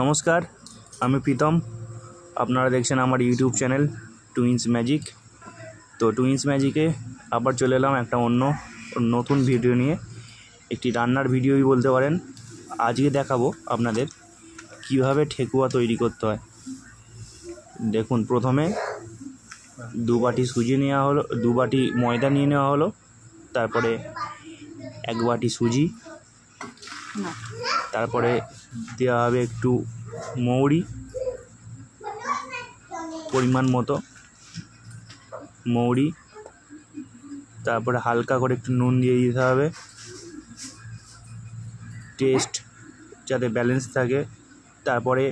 নমস্কার, আমি প্রীতম। আপনারা দেখছেন আমার ইউটিউব চ্যানেল টুইন্স ম্যাজিক। তো টুইন্স ম্যাজিকে আবার চলে এলাম একটা নতুন ভিডিও নিয়ে, একটি রান্নার ভিডিওই বলতে পারেন। আজকে দেখাবো আপনাদের কিভাবে ঠেকুয়া তৈরি করতে হয়। দেখুন, প্রথমে 2 বাটি সুজি নেওয়া হলো, 2 বাটি ময়দা নিয়ে নেওয়া হলো, তারপরে 1 বাটি সুজি, তারপরে দেওয়া হবে একটু মৌরি, পরিমাণ মতো মৌরি, তারপরে হালকা করে একটু নুন দিয়ে দিতে হবে, টেস্ট যাতে ব্যালেন্স থাকে। তারপরে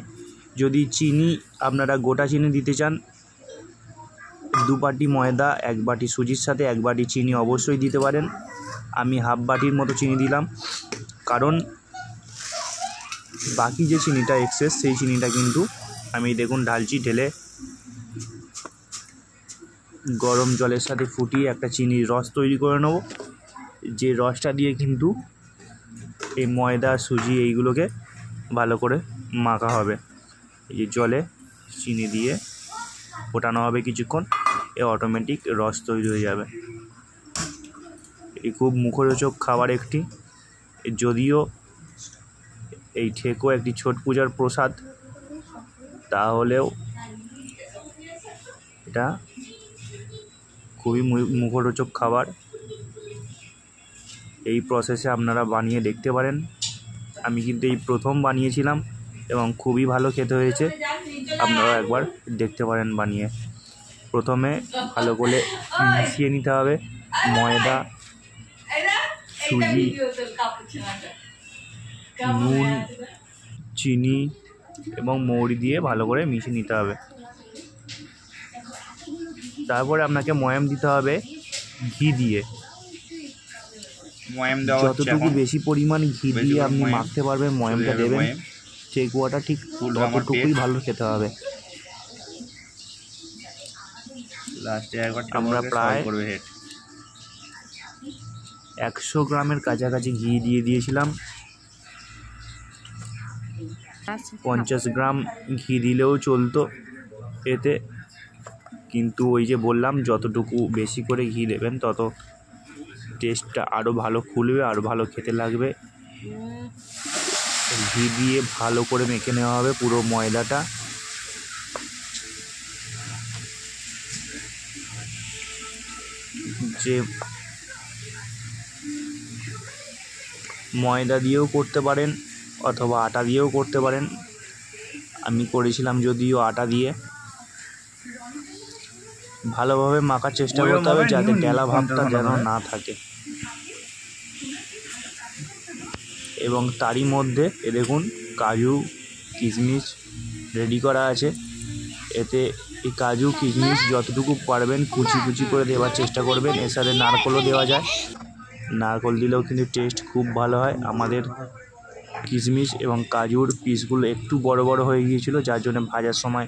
যদি চিনি আপনারা গোটা চিনি দিতে চান, 2 বাটি ময়দা 1 বাটি সুজির সাথে 1 বাটি চিনি অবশ্যই দিতে পারেন। আমি হাফ বাটির মতো চিনি দিলাম, কারণ বাকি যে চিনিটা এক্সেস সেই চিনিটা কিন্তু আমি দেখুন ঢালছি, ঢেলে গরম জলের সাথে ফুটিয়ে একটা চিনির রস তৈরি করে নেব। যে রসটা দিয়ে কিন্তু এই ময়দা সুজি এইগুলোকে ভালো করে মাখা হবে। এই যে জলে চিনি দিয়ে ফোটানো হবে কিছুক্ষণ, এ অটোমেটিক রস তৈরি হয়ে যাবে। এই খুব মুখরোচক খাবার একটি, যদিও এই ঠেকুয়া একটি ছট পূজার প্রসাদ, তাহলেও এটা খুবই মুখরোচক খাবার। এই প্রসেসে আপনারা বানিয়ে দেখতে পারেন। আমি কিন্তু এই প্রথম বানিয়েছিলাম এবং খুবই ভালো খেতে হয়েছে। আপনারা একবার দেখতে পারেন বানিয়ে। প্রথমে ভালো করে মিশিয়ে নিতে হবে ময়দা, সুজি, নুন, চিনি এবং মৌরি দিয়ে ভালো করে মিশিয়ে নিতে হবে। তারপরে আপনাকে ময়াম দিতে হবে ঘি দিয়ে। ময়াম দেওয়া যতটুকু বেশি পরিমাণ ঘি দিয়ে আপনি মাখতে পারবেন, ময়ামটা দেবেন, ঠেকুয়াটা ঠিক ততটুকুই ভালো খেতে হবে। আমরা প্রায় 100 গ্রামের কাছাকাছি ঘি দিয়ে দিয়েছিলাম। 50 গ্রাম ঘি দিলেও চলতো এতে, কিন্তু ওই যে বললাম, যতটুকু বেশি করে ঘি দেবেন তত টেস্টটা আরও ভালো খুলবে, আরও ভালো খেতে লাগবে। ঘি দিয়ে ভালো করে মেখে নেওয়া হবে পুরো ময়দাটা। যে ময়দা দিয়েও করতে পারেন অথবা আটা দিয়েও করতে পারেন। আমি করেছিলাম যদিও আটা দিয়ে। ভালোভাবে মাখার চেষ্টা করতে হবে যাতে ডেলা ভাবটা যেন না থাকে। এবং তারই মধ্যে দেখুন কাজু কিশমিশ রেডি করা আছে। এতে এই কাজু কিশমিশ যতটুকু পারবেন কুচি কুচি করে দেওয়ার চেষ্টা করবেন। এর সাথে নারকেলও দেওয়া যায়, নারকেল দিলেও কিন্তু টেস্ট খুব ভালো হয়। আমাদের কিশমিশ এবং কাজুর পিসগুলো একটু বড় বড় হয়ে গিয়েছিলো, যার জন্য ভাজার সময়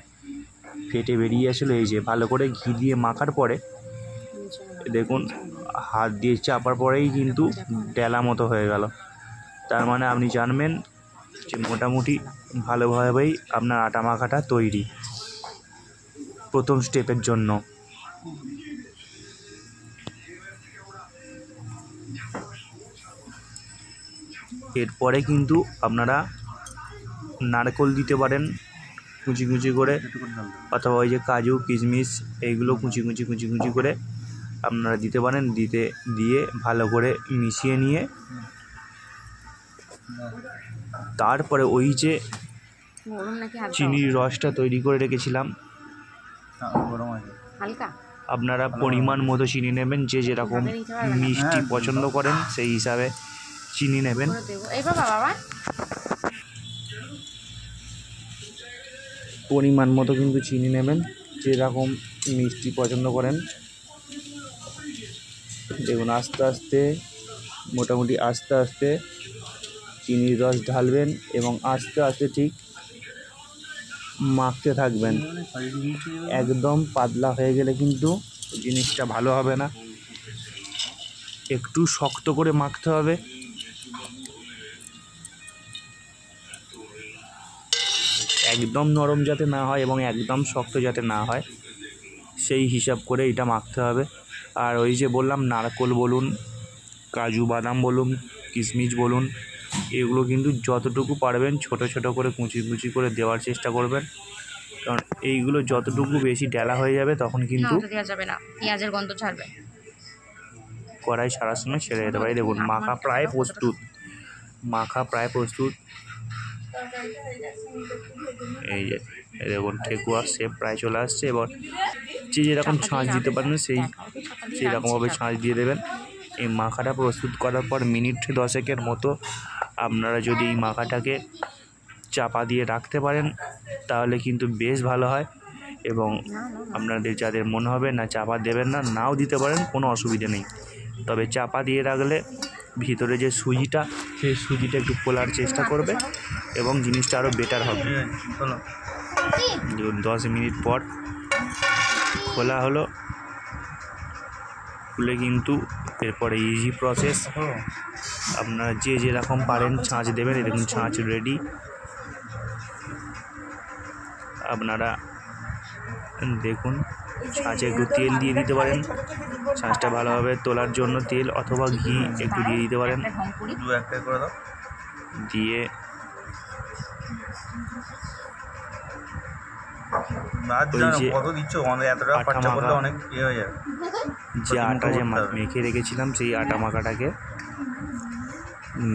ফেটে বেরিয়ে আসছিলো। এই যে ভালো করে ঘি দিয়ে মাখার পরে দেখুন হাত দিয়ে চাপার পরেই কিন্তু ডেলা মতো হয়ে গেল। তার মানে আপনি জানবেন যে মোটামুটি ভালোভাবেই আপনার আটা মাখাটা তৈরি প্রথম স্টেপের জন্য। এরপরে কিন্তু আপনারা নারকেল দিতে পারেন কুচি কুচি করে, অথবা ওই যে কাজু কিশমিশ এইগুলো কুচি কুচি কুচি কুচি করে আপনারা দিতে পারেন। দিয়ে ভালো করে মিশিয়ে নিয়ে তারপরে ওই যে চিনির রসটা তৈরি করে রেখেছিলাম, আপনারা পরিমাণ মতো চিনি নেবেন। যে যেরকম মিষ্টি পছন্দ করেন সেই হিসাবে চিনি নেবেন। পরিমাণ মতো কিন্তু চিনি নেবেন, যেরকম মিষ্টি পছন্দ করেন। দেখুন আস্তে আস্তে, মোটামুটি আস্তে আস্তে চিনির রস ঢালবেন এবং আস্তে আস্তে ঠিক মাখতে থাকবেন। একদম পাতলা হয়ে গেলে কিন্তু জিনিসটা ভালো হবে না, একটু শক্ত করে মাখতে হবে। একদম নরম যাতে না হয় এবং একদম শক্ত যাতে না হয় সেই হিসাব করে এটা মাখতে হবে। আর ওই যে বললাম নারকোল বলুন, কাজু বাদাম বলুন, কিশমিশ বলুন, এগুলো কিন্তু যতটুকু পারবেন ছোট ছোট করে কুচি কুচি করে দেওয়ার চেষ্টা করবেন, কারণ এইগুলো যতটুকু বেশি ডেলা হয়ে যাবে তখন কিন্তু দেওয়া যাবে না, পেঁয়াজের গন্ধ ছাড়বে, কড়াই ছাড়ার সময় ছেড়ে যেতে পারে। দেখুন মাখা প্রায় প্রস্তুত, মাখা প্রায় প্রস্তুত। এই যে দেখুন ঠেকুয়া শেপ প্রায় চলে আসছে। এবার যে যেরকম ছাঁচ দিতে পারেন সেই রকমভাবে ছাঁচ দিয়ে দেবেন। এই মাখাটা প্রস্তুত করার পর মিনিট 10 মতো আপনারা যদি এই মাখাটাকে চাপা দিয়ে রাখতে পারেন তাহলে কিন্তু বেশ ভালো হয়। এবং আপনাদের যাদের মনে হবে না চাপা দেবেন না, নাও দিতে পারেন, কোনো অসুবিধা নেই। তবে চাপা দিয়ে রাখলে ভিতরে যে সুজিটা সেই সুজিটা একটু খোলার চেষ্টা করবে এবং জিনিসটা আরও বেটার হবে। 10 মিনিট পর খোলা হলো, খুলে কিন্তু এরপরে ইজি প্রসেস, আপনারা যে যেরকম পারেন ছাঁচ দেবেন। এরকম ছাঁচ রেডি। আপনারা দেখুন ছাঁচে একটু তেল দিয়ে দিতে পারেন, ছাঁচটা ভালোভাবে তোলার জন্য তেল অথবা ঘি একটু দিয়ে দিতে পারেন। দিয়ে যে আটা যে মেখে রেখেছিলাম সেই আটা মাখাটাকে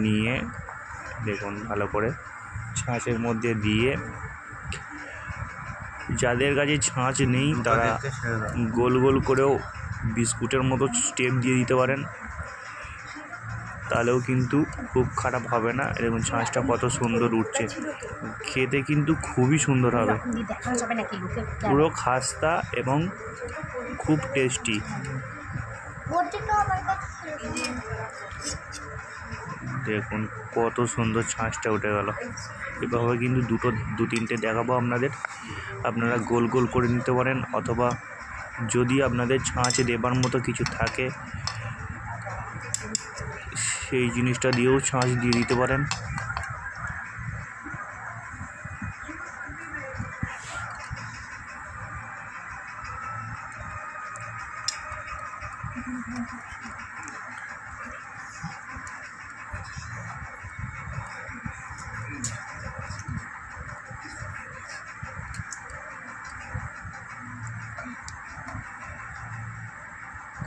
নিয়ে দেখুন ভালো করে ছাঁচের মধ্যে দিয়ে, যাদের কাছে ছাঁচ নেই তারা গোল গোল করেও বিস্কুটের মতো স্টেপ দিয়ে দিতে পারেন, তাহলেও কিন্তু খুব খারাপ হবে না। দেখুন ছাঁচটা কত সুন্দর উঠছে, খেতে কিন্তু খুবই সুন্দর হবে, পুরো খাস্তা এবং খুব টেস্টি। দেখুন কত সুন্দর ছাঁচটা উঠে গেল। এভাবে কিন্তু দু তিনটে দেখাবো আপনাদের, আপনারা গোল গোল করে নিতে পারেন, অথবা যদি আপনাদের ছাঁচ দেবার মতো কিছু থাকে সেই জিনিসটা দিয়েও ছাঁচ দিয়ে দিতে পারেন।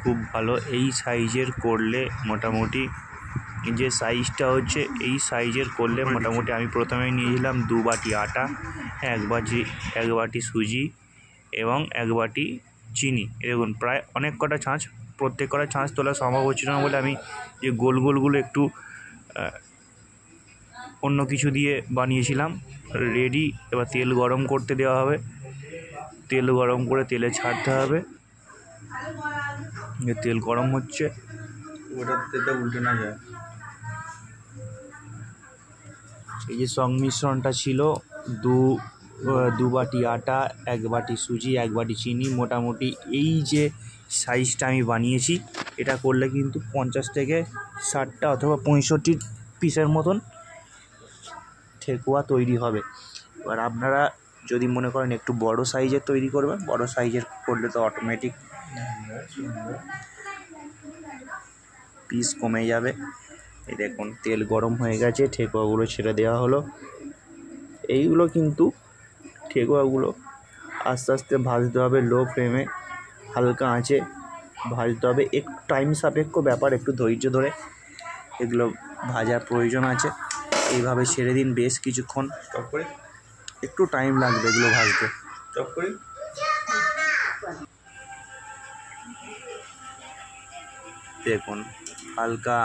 খুব ভালো এই সাইজের করলে মোটামুটি যে সাইজটা হচ্ছে এই সাইজের করলে মোটামুটি আমি প্রথমে নিয়েছিলাম 2 বাটি আটা, 1 বাটি সুজি এবং 1 বাটি চিনি। দেখুন প্রায় অনেক কটা ছাঁচ, প্রত্যেক কটা ছাঁচ তোলা সম্ভব হচ্ছিল না বলে আমি যে গোল গোলগুলো একটু অন্য কিছু দিয়ে বানিয়েছিলাম। রেডি। এবার তেল গরম করতে দেওয়া হবে, তেল গরম করে তেলে ছাড়তে হবে। তেল গরম হচ্ছে, ওটা তেলটা উল্টে না যায়। এই যে সংমিশ্রণটা ছিল 2 বাটি আটা, 1 বাটি সুজি, 1 বাটি চিনি, মোটামুটি এই যে সাইজটা আমি বানিয়েছি এটা করলে কিন্তু 50 থেকে 60টা অথবা 65 পিসের মতন ঠেকুয়া তৈরি হবে। এবার আপনারা যদি মনে করেন একটু বড় সাইজের তৈরি করবেন, বড় সাইজের করলে তো অটোমেটিক পিস কমে যাবে। এই দেখুন তেল গরম হয়ে গেছে, ঠেকুয়াগুলো ছেড়ে দেওয়া হলো। এইগুলো কিন্তু ঠেকুয়াগুলো আস্তে আস্তে ভাজতে হবে, লো ফ্লেমে হালকা আঁচে ভাজতে হবে। একটু টাইম সাপেক্ষ ব্যাপার, একটু ধৈর্য ধরে এগুলো ভাজার প্রয়োজন আছে। এইভাবে ছেড়ে দিন বেশ কিছুক্ষণ, একটু টাইম লাগবে এগুলো ভাজতে। দেখুন হালকা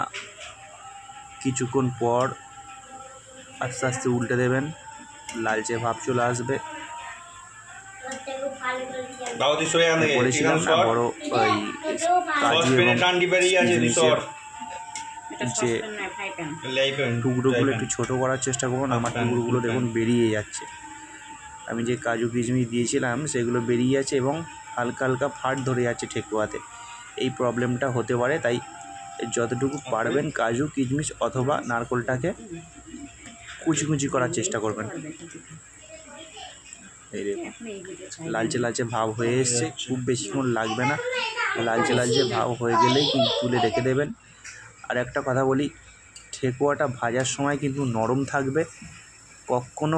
কিছুক্ষণ পর আস্তে আস্তে উল্টে দেবেন, লালচে ভাব চলে আসবে। বলেছিলাম না বড় ওই কাজু এবং কিশমিশের যে টুকরোগুলো একটু ছোটো করার চেষ্টা করুন। আমার টুকরোগুলো দেখুন বেরিয়ে যাচ্ছে, আমি যে কাজু কিশমিশ দিয়েছিলাম সেগুলো বেরিয়ে যাচ্ছে এবং হালকা হালকা ফাট ধরে যাচ্ছে ঠেকুয়াতে। এই প্রবলেমটা হতে পারে, তাই যতটুকু পারবেন কাজু কিশমিশ অথবা নারকোলটাকে কুচি কুচি করার চেষ্টা করবেন। এই দেখুন লালচে লালচে ভাব হয়ে এসছে, খুব বেশিক্ষণ লাগবে না। লালচে লালচে ভাব হয়ে গেলেই কিন্তু তুলে রেখে দেবেন। আর একটা কথা বলি, ঠেকুয়াটা ভাজার সময় কিন্তু নরম থাকবে। কখনো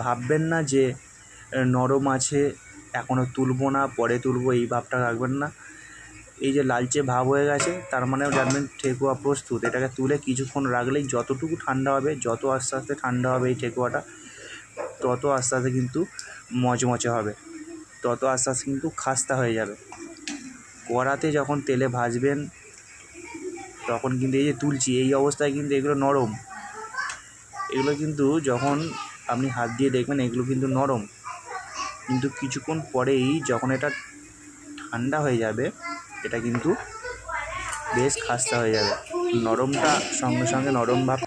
ভাববেন না যে নরম আছে এখনও তুলবো না, পরে তুলবো, এই ভাবটা রাখবেন না। এই যে লালচে ভাব হয়ে গেছে তার মানেও জানবেন ঠেকুয়া প্রস্তুত। এটাকে তুলে কিছুক্ষণ রাখলেই যতটুকু ঠান্ডা হবে, যত আস্তে আস্তে ঠান্ডা হবে এই ঠেকুয়াটা, তত আস্তে আস্তে কিন্তু মচমচে হবে, তত আস্তে আস্তে কিন্তু খাস্তা হয়ে যাবে। কড়াতে যখন তেলে ভাজবেন তখন কিন্তু এই যে তুলছি এই অবস্থায় কিন্তু এগুলো নরম, এগুলো কিন্তু যখন আপনি হাত দিয়ে দেখবেন এগুলো কিন্তু নরম, কিন্তু কিছুক্ষণ পরেই যখন এটা ঠান্ডা হয়ে যাবে এটা কিন্তু বেশ খাস্তা হয়ে যাবে। নরমটা সঙ্গে সঙ্গে নরম ভাব